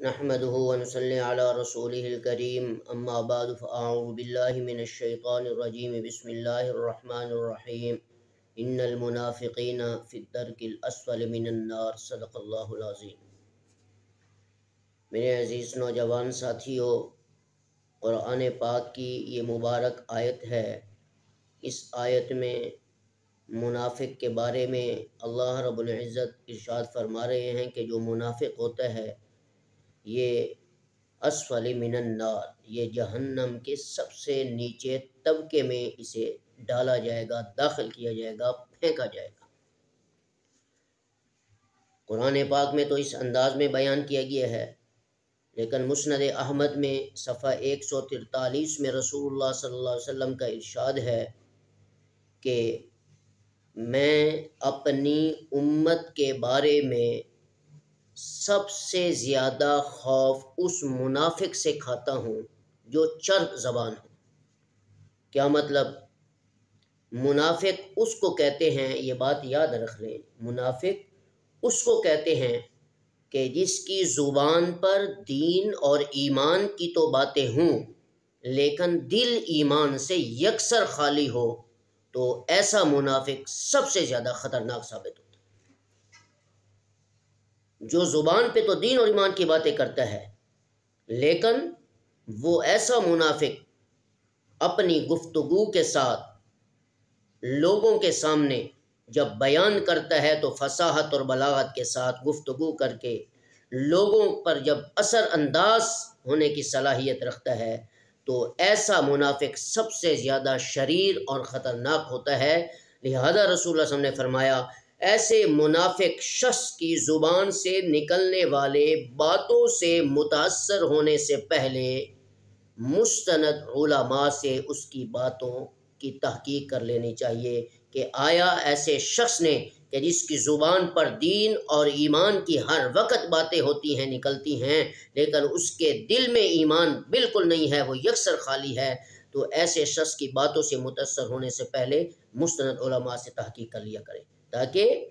نحمده ونصلي على رسوله الكريم اما بعد فاعوذ بالله من الشيطان الرجيم بسم الله الرحمن الرحيم ان المنافقين في الدرك الاسفل من النار صدق اللہ العظیم۔ میرے عزیز نوجوان ساتھیو، قرآن پاک کی یہ مبارک آیت ہے۔ اس آیت میں منافق کے بارے میں اللہ رب العزت ارشاد فرما رہے ہیں کہ جو منافق ہوتا ہے یہ اسفل من النار، یہ جہنم کے سب سے نیچے طبقے میں اسے ڈالا جائے گا، داخل کیا جائے گا، پھینکا جائے گا۔ قرآن پاک میں تو اس انداز میں بیان کیا گیا ہے، لیکن مسند احمد میں صفحہ 143 میں رسول اللہ صلی اللہ علیہ وسلم کا ارشاد ہے کہ میں اپنی امت کے بارے میں سب سے زیادہ خوف اس منافق سے کھاتا ہوں جو چرب زبان ہو۔ کیا مطلب؟ منافق اس کو کہتے ہیں، یہ بات یاد رکھ لیں، منافق اس کو کہتے ہیں کہ جس کی زبان پر دین اور ایمان کی تو باتیں ہوں لیکن دل ایمان سے یکسر خالی ہو، تو ایسا منافق سب سے زیادہ خطرناک ثابت ہوتا ہے۔ جو زبان پہ تو دین اور ایمان کی باتیں کرتا ہے لیکن وہ ایسا منافق اپنی گفتگو کے ساتھ لوگوں کے سامنے جب بیان کرتا ہے تو فصاحت اور بلاغت کے ساتھ گفتگو کر کے لوگوں پر جب اثر انداز ہونے کی صلاحیت رکھتا ہے تو ایسا منافق سب سے زیادہ شریر اور خطرناک ہوتا ہے۔ لہذا رسول اللہ صلی اللہ علیہ وسلم نے فرمایا ایسے منافق شخص کی زبان سے نکلنے والے باتوں سے متاثر ہونے سے پہلے مستند علماء سے اس کی باتوں کی تحقیق کر لینی چاہیے کہ آیا ایسے شخص نے کہ جس کی زبان پر دین اور ایمان کی ہر وقت باتیں ہوتی ہیں، نکلتی ہیں، لیکن اس کے دل میں ایمان بالکل نہیں ہے، وہ یکسر خالی ہے، تو ایسے شخص کی باتوں سے متاثر ہونے سے پہلے مستند علماء سے تحقیق کر لیا کریں تاکہ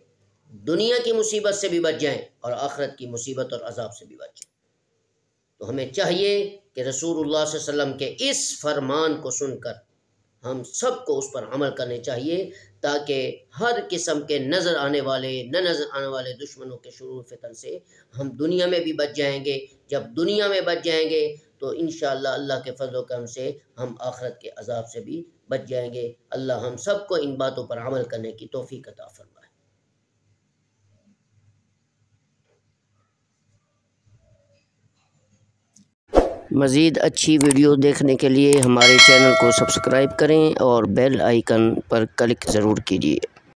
دنیا کی مصیبت سے بھی بچ جائیں اور آخرت کی مصیبت اور عذاب سے بھی بچ جائیں۔ تو ہمیں چاہیے کہ رسول اللہ صلی اللہ علیہ وسلم کے اس فرمان کو سن کر ہم سب کو اس پر عمل کرنے چاہیے تاکہ ہر قسم کے نظر آنے والے نہ نظر آنے والے دشمنوں کے شرور فتن سے ہم دنیا میں بھی بچ جائیں گے۔ جب دنیا میں بچ جائیں گے تو انشاءاللہ اللہ کے فضل و کرم سے ہم آخرت کے عذاب سے بھی بچ جائیں گے۔ اللہ ہم سب کو ان باتوں پر عمل کرنے کی توفیق عطا فرمائے۔ مزید اچھی ویڈیو دیکھنے کے لیے ہمارے چینل کو سبسکرائب کریں اور بیل آئیکن پر کلک ضرور کیجیے۔